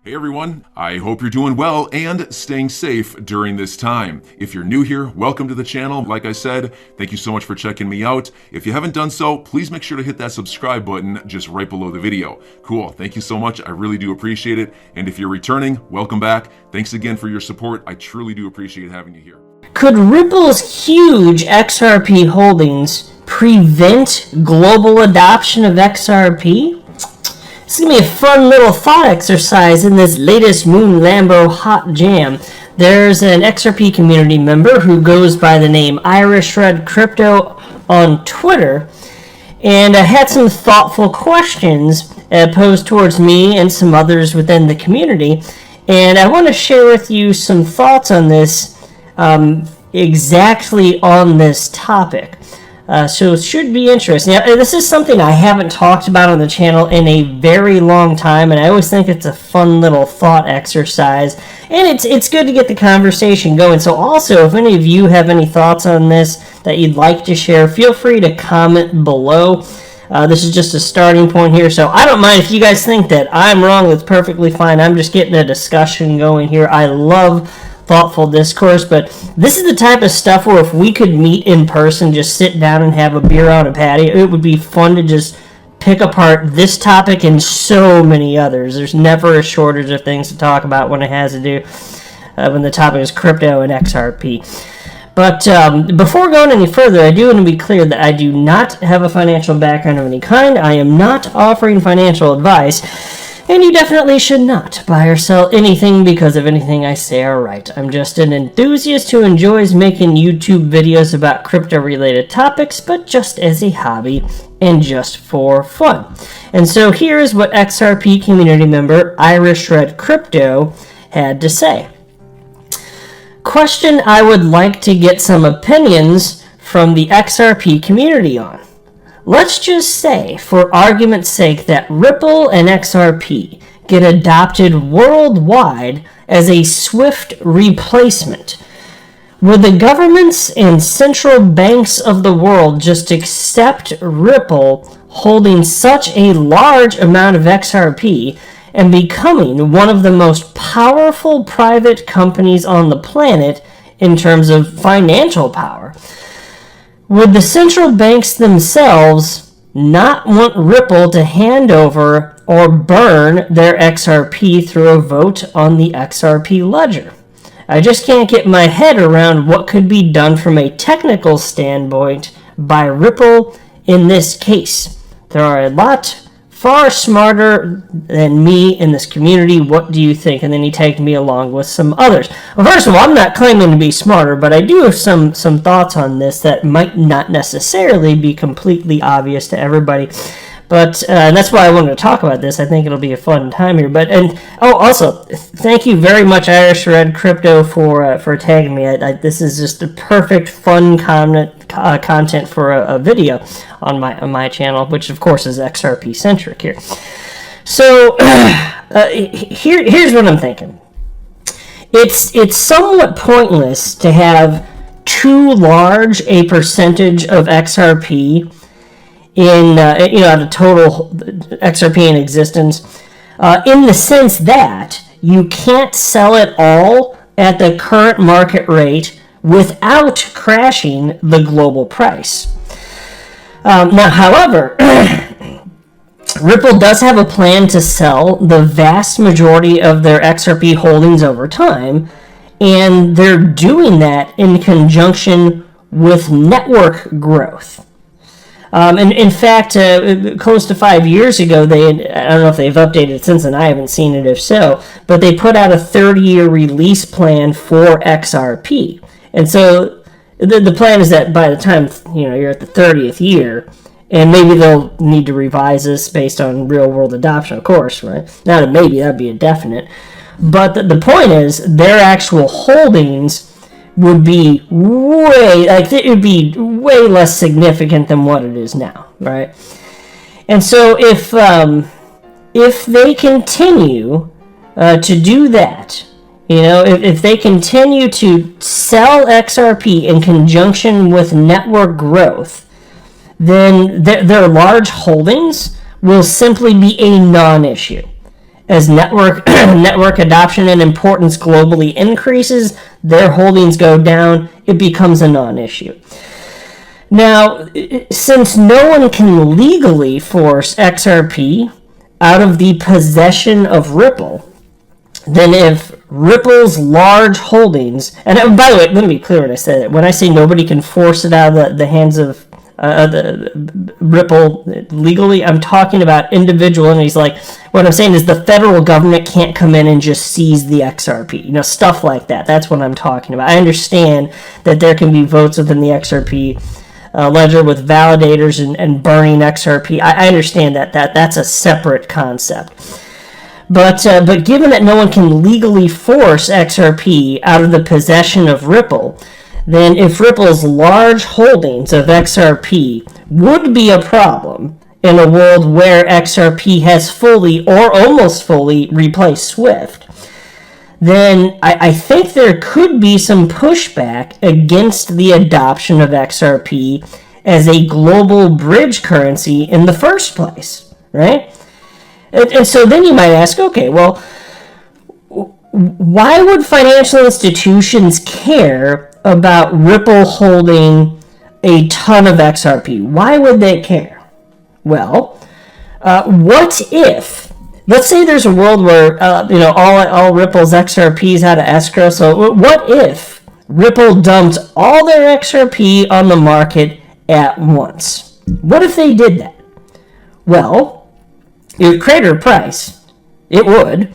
Hey everyone, I hope you're doing well and staying safe during this time. If you're new here, welcome to the channel. Like I said, thank you so much for checking me out. If you haven't done so, please make sure to hit that subscribe button just right below the video. Cool, thank you so much. I really do appreciate it. And if you're returning, welcome back. Thanks again for your support. I truly do appreciate having you here. Could Ripple's huge XRP holdings prevent global adoption of XRP? This is going to be a fun little thought exercise in this latest Moon Lambo hot jam. There's an XRP community member who goes by the name Irish Red Crypto on Twitter, and had some thoughtful questions posed towards me and some others within the community. And I want to share with you some thoughts on this, exactly on this topic. So it should be interesting. Now, this is something I haven't talked about on the channel in a very long time, and I always think it's a fun little thought exercise, and it's good to get the conversation going. So also, if any of you have any thoughts on this that you'd like to share, feel free to comment below. This is just a starting point here, so I don't mind if you guys think that I'm wrong. That's perfectly fine. I'm just getting a discussion going here. I love thoughtful discourse, but this is the type of stuff where if we could meet in person, just sit down and have a beer on a patio, it would be fun to just pick apart this topic and so many others. There's never a shortage of things to talk about when it has to do when the topic is crypto and XRP. But before going any further, I do want to be clear that I do not have a financial background of any kind. I am not offering financial advice. And you definitely should not buy or sell anything because of anything I say or write. I'm just an enthusiast who enjoys making YouTube videos about crypto-related topics, but just as a hobby and just for fun. And so here is what XRP community member Irish Red Crypto had to say. Question I would like to get some opinions from the XRP community on. Let's just say, for argument's sake, that Ripple and XRP get adopted worldwide as a swift replacement. Would the governments and central banks of the world just accept Ripple holding such a large amount of XRP and becoming one of the most powerful private companies on the planet in terms of financial power? Would the central banks themselves not want Ripple to hand over or burn their XRP through a vote on the XRP ledger? I just can't get my head around what could be done from a technical standpoint by Ripple in this case. There are a lot far smarter than me in this community. What do you think? And then he tagged me along with some others. Well, first of all, I'm not claiming to be smarter, but I do have some thoughts on this that might not necessarily be completely obvious to everybody. But and that's why I wanted to talk about this. I think it'll be a fun time here. Also, thank you very much, Irish Red Crypto, for tagging me. This is just a perfect, fun content for a video on my channel, which of course is XRP centric here. So here's what I'm thinking. It's somewhat pointless to have too large a percentage of XRP in the total XRP in existence, in the sense that you can't sell it all at the current market rate without crashing the global price. Now, however, Ripple does have a plan to sell the vast majority of their XRP holdings over time, and they're doing that in conjunction with network growth. And in fact, close to 5 years ago, I don't know if they've updated it since, and I haven't seen it if so, but they put out a 30-year release plan for XRP. And so the plan is that by the time you're at the 30th year, and maybe they'll need to revise this based on real-world adoption, of course, right? Not a maybe, that'd be a definite. But the point is, their actual holdings would be it would be way less significant than what it is now, right? And so if they continue to do that, if they continue to sell XRP in conjunction with network growth, then their large holdings will simply be a non-issue. as network network adoption and importance globally increases, their holdings go down, it becomes a non-issue. Now, since no one can legally force XRP out of the possession of Ripple, then if Ripple's large holdings, and by the way, let me be clear when I say that. When I say nobody can force it out of the hands of the Ripple legally, I'm talking about individual entities. Like, what I'm saying is the federal government can't come in and just seize the XRP, stuff like that. That's what I'm talking about. I understand that there can be votes within the XRP ledger with validators and burning XRP. I understand that's a separate concept. But given that no one can legally force XRP out of the possession of Ripple, then if Ripple's large holdings of XRP would be a problem in a world where XRP has fully or almost fully replaced SWIFT, then I think there could be some pushback against the adoption of XRP as a global bridge currency in the first place, right? And so then you might ask, okay, well, why would financial institutions care about Ripple holding a ton of XRP? Why would they care? Well, what if, let's say there's a world where, all Ripple's XRP is out of escrow. So what if Ripple dumped all their XRP on the market at once? What if they did that? Well, it would crater price. It would.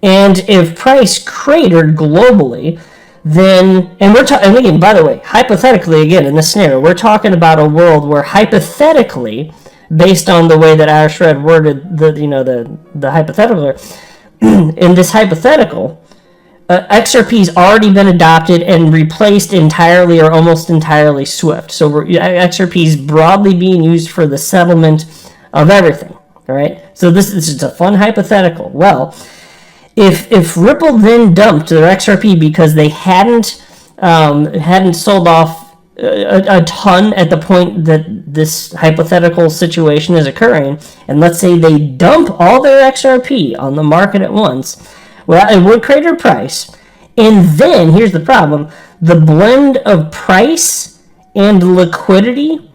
And if price cratered globally, then, and again, by the way, hypothetically, again, in this scenario, we're talking about a world where hypothetically, based on the way that Irish Red worded the hypothetical, in this hypothetical, XRP's already been adopted and replaced entirely or almost entirely SWIFT. So XRP's broadly being used for the settlement of everything. All right, so this is just a fun hypothetical. Well, if Ripple then dumped their XRP because they hadn't sold off a ton at the point that this hypothetical situation is occurring, and let's say they dump all their XRP on the market at once, well, it would crater price. And then here's the problem: the blend of price and liquidity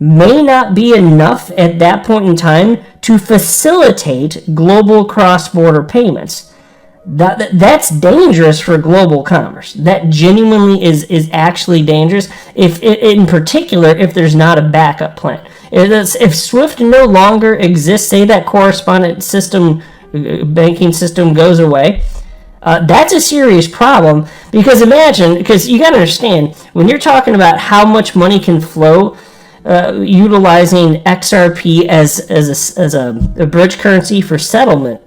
may not be enough at that point in time to facilitate global cross-border payments. That's dangerous for global commerce. That genuinely is actually dangerous, if in particular if there's not a backup plan. If SWIFT no longer exists, say that correspondent system, banking system goes away, that's a serious problem. Because you got to understand, when you're talking about how much money can flow utilizing XRP as a bridge currency for settlement,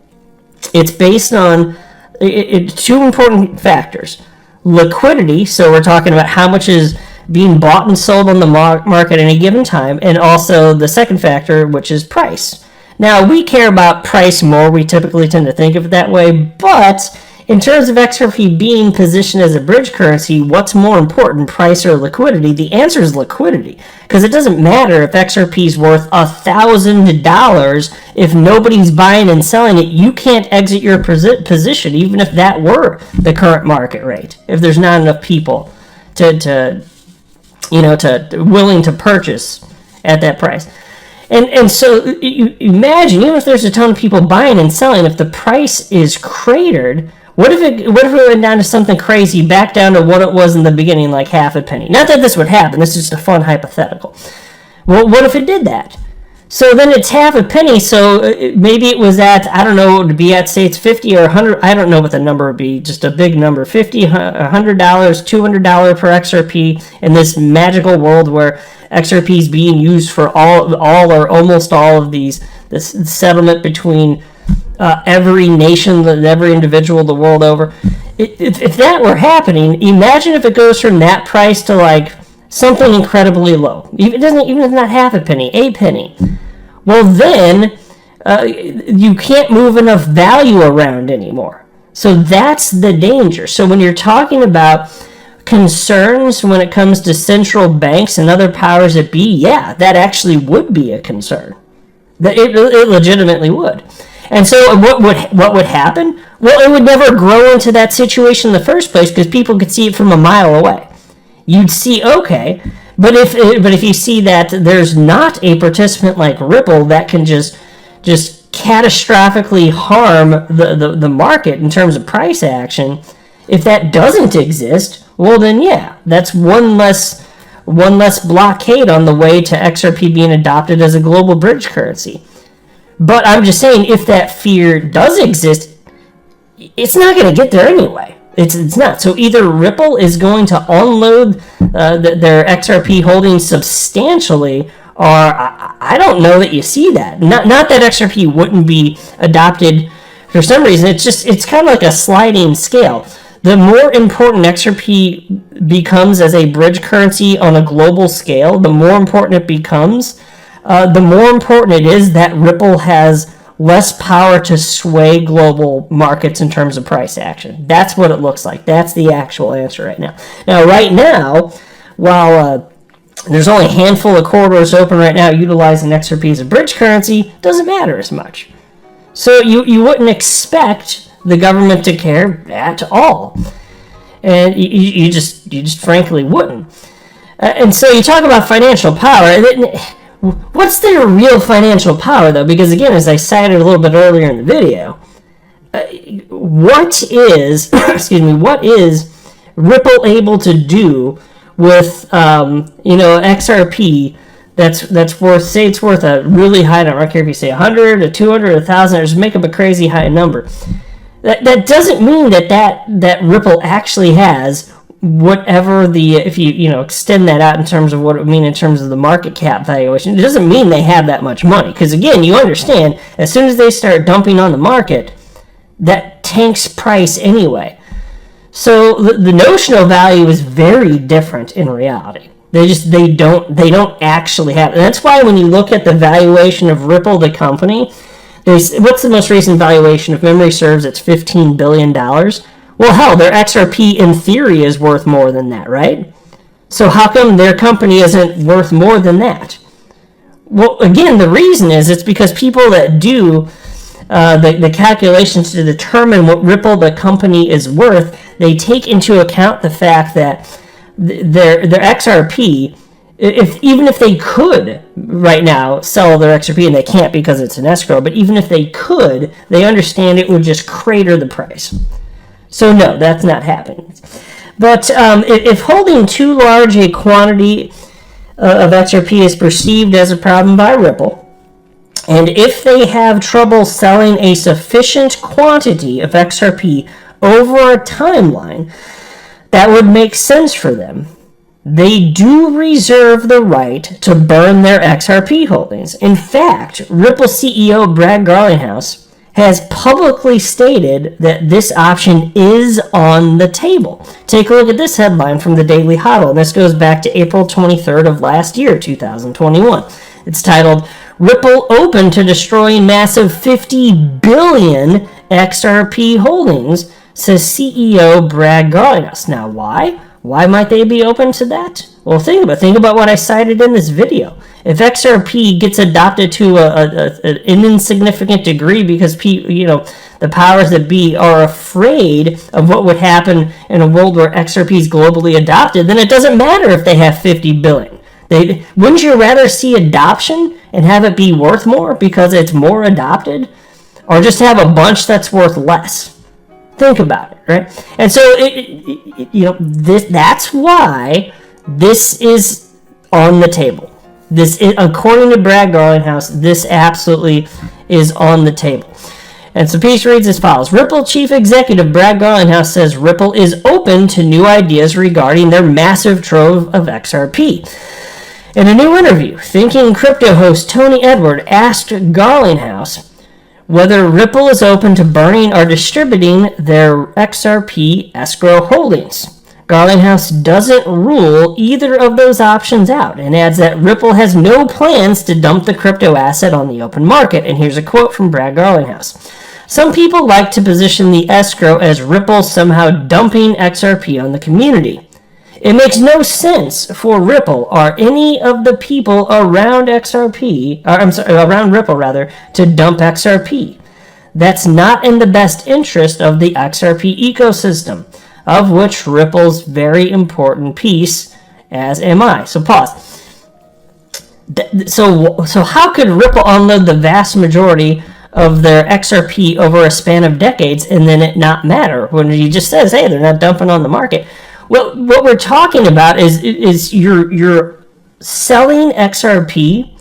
it's based on two important factors: liquidity, so we're talking about how much is being bought and sold on the market at any given time, and also the second factor, which is price. Now, we care about price more, we typically tend to think of it that way, but in terms of XRP being positioned as a bridge currency, what's more important, price or liquidity? The answer is liquidity, because it doesn't matter if XRP is worth $1,000. If nobody's buying and selling it, you can't exit your position, even if that were the current market rate. If there's not enough people to willing to purchase at that price. And so you imagine, even if there's a ton of people buying and selling, if the price is cratered, what if it went down to something crazy, back down to what it was in the beginning, like half a penny? Not that this would happen, this is just a fun hypothetical. Well, what if it did that? So then it's half a penny, so maybe it was at, I don't know, it would be at, say it's 50 or 100, I don't know what the number would be, just a big number, $50, $100, $200 per XRP in this magical world where XRP is being used for all or almost all of this settlement between every nation and every individual the world over. If that were happening, imagine if it goes from that price to like something incredibly low. Even if it's not half a penny, a penny. Well, then you can't move enough value around anymore. So that's the danger. So when you're talking about concerns when it comes to central banks and other powers that be, yeah, that actually would be a concern. It legitimately would. And so what would happen? Well, it would never grow into that situation in the first place because people could see it from a mile away. You'd see, okay, but if you see that there's not a participant like Ripple that can just catastrophically harm the market in terms of price action, if that doesn't exist, well then yeah, that's one less blockade on the way to XRP being adopted as a global bridge currency. But I'm just saying, if that fear does exist, it's not going to get there anyway. It's not. So either Ripple is going to unload their XRP holdings substantially, or I don't know that you see that. Not that XRP wouldn't be adopted for some reason. It's kind of like a sliding scale. The more important XRP becomes as a bridge currency on a global scale, the more important it becomes, the more important it is that Ripple has less power to sway global markets in terms of price action. That's what it looks like. That's the actual answer right now. Now, right now, while there's only a handful of corridors open right now utilizing XRP as a bridge currency, it doesn't matter as much. So you wouldn't expect the government to care at all. And you just frankly wouldn't. And so you talk about financial power. What's their real financial power, though? Because, again, as I cited a little bit earlier in the video, what is Ripple able to do with, XRP that's worth, say it's worth a really high number. I don't care if you say 100 or 200 or 1,000, or just make up a crazy high number. That doesn't mean that Ripple actually has whatever if you extend that out in terms of what it would mean in terms of the market cap valuation. It doesn't mean they have that much money, because again, you understand, as soon as they start dumping on the market, that tanks price anyway. So the notional value is very different in reality. They don't actually have it. And that's why when you look at the valuation of Ripple, the company, what's the most recent valuation? If memory serves, it's $15 billion. Well, hell, their XRP in theory is worth more than that, right? So how come their company isn't worth more than that? Well, again, the reason is it's because people that do the calculations to determine what Ripple, the company, is worth, they take into account the fact that their XRP, even if they could right now sell their XRP, and they can't because it's an escrow, but even if they could, they understand it would just crater the price. So no, that's not happening. But if holding too large a quantity of XRP is perceived as a problem by Ripple, and if they have trouble selling a sufficient quantity of XRP over a timeline that would make sense for them, they do reserve the right to burn their XRP holdings. In fact, Ripple CEO Brad Garlinghouse has publicly stated that this option is on the table. Take a look at this headline from the Daily Hodl, and this goes back to April 23rd of last year, 2021. It's titled, Ripple Open to Destroying Massive 50 Billion XRP Holdings, says CEO Brad Garlinghouse. Now, why? Why might they be open to that? Well, think about what I cited in this video. If XRP gets adopted to an insignificant degree because the powers that be are afraid of what would happen in a world where XRP is globally adopted, then it doesn't matter if they have 50 billion. Wouldn't you rather see adoption and have it be worth more because it's more adopted, or just have a bunch that's worth less? Think about it, right? And so that's why this is on the table. This is, according to Brad Garlinghouse, this absolutely is on the table. And so piece reads as follows. Ripple Chief Executive Brad Garlinghouse says Ripple is open to new ideas regarding their massive trove of XRP. In a new interview, Thinking Crypto host Tony Edward asked Garlinghouse whether Ripple is open to burning or distributing their XRP escrow holdings. Garlinghouse doesn't rule either of those options out and adds that Ripple has no plans to dump the crypto asset on the open market. And here's a quote from Brad Garlinghouse. Some people like to position the escrow as Ripple somehow dumping XRP on the community. It makes no sense for Ripple or any of the people around around Ripple to dump XRP. That's not in the best interest of the XRP ecosystem, of which Ripple's very important piece, as am I. So pause. So how could Ripple unload the vast majority of their XRP over a span of decades and then it not matter when he just says, hey, they're not dumping on the market? Well, what we're talking about is you're selling XRP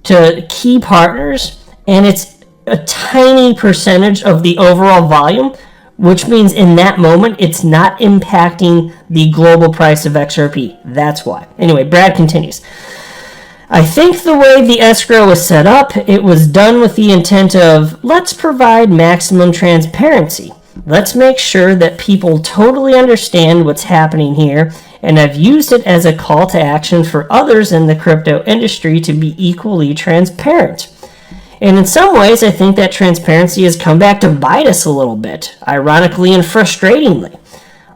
to key partners, and it's a tiny percentage of the overall volume, which means in that moment it's not impacting the global price of XRP. That's why. Anyway, Brad continues. I think the way the escrow was set up, it was done with the intent of, let's provide maximum transparency. Let's make sure that people totally understand what's happening here, and I've used it as a call to action for others in the crypto industry to be equally transparent. And in some ways, I think that transparency has come back to bite us a little bit, ironically and frustratingly.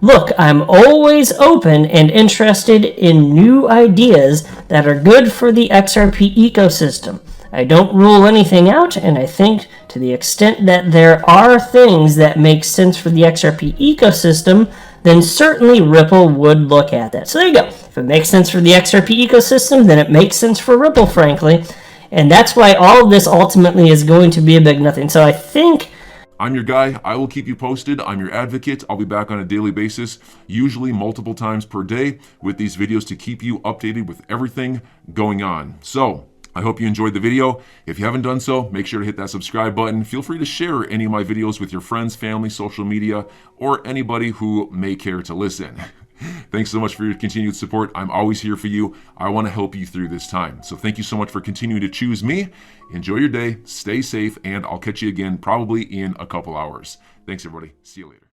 Look, I'm always open and interested in new ideas that are good for the XRP ecosystem. I don't rule anything out, and I think to the extent that there are things that make sense for the XRP ecosystem, then certainly Ripple would look at that. So there you go. If it makes sense for the XRP ecosystem, then it makes sense for Ripple, frankly. And that's why all of this ultimately is going to be a big nothing. So I think... I'm your guy. I will keep you posted. I'm your advocate. I'll be back on a daily basis, usually multiple times per day, with these videos to keep you updated with everything going on. So I hope you enjoyed the video. If you haven't done so, make sure to hit that subscribe button. Feel free to share any of my videos with your friends, family, social media, or anybody who may care to listen. Thanks so much for your continued support. I'm always here for you. I want to help you through this time. So thank you so much for continuing to choose me. Enjoy your day, stay safe, and I'll catch you again probably in a couple hours. Thanks, everybody. See you later.